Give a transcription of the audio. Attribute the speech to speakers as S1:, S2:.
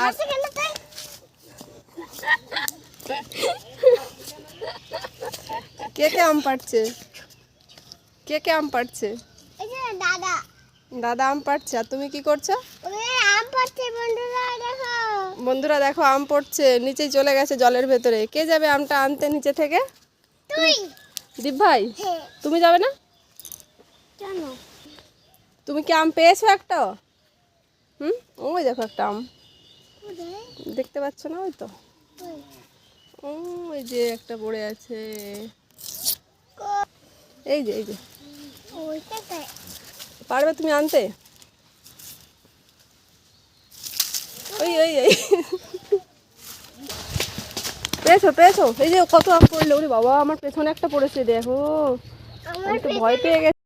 S1: আর কে কে আম পাড়ছে? কে কে আম পাড়ছে?
S2: দাদা।
S1: দাদা আম পাড়ছে। আর তুমি কি করছো?
S2: আম পাড়ছে বন্ধুরা দেখো।
S1: বন্ধুরা দেখো আম পড়ছে, নিচেই চলে গেছে জলের ভেতরে। কে যাবে আমটা আনতে নিচে থেকে?
S2: তুই।
S1: দীপ ভাই, তুমি যাবে না?
S2: কেন?
S1: তুমি কি আম পেয়েছো একটা? ওই দেখো একটা আম দেখতে পাচ্ছ না? ওই তো, ওই যে একটা পড়ে আছে। এই যে এই যে, পারবে তুমি আনতে? ওই ওই ওই পেয়েছো পেয়েছো? এই যে কত আম পড়লো। ওরে বাবা, আমার পেছনে একটা পড়েছে দেখো। আমি তো ভয় পেয়ে গেছি।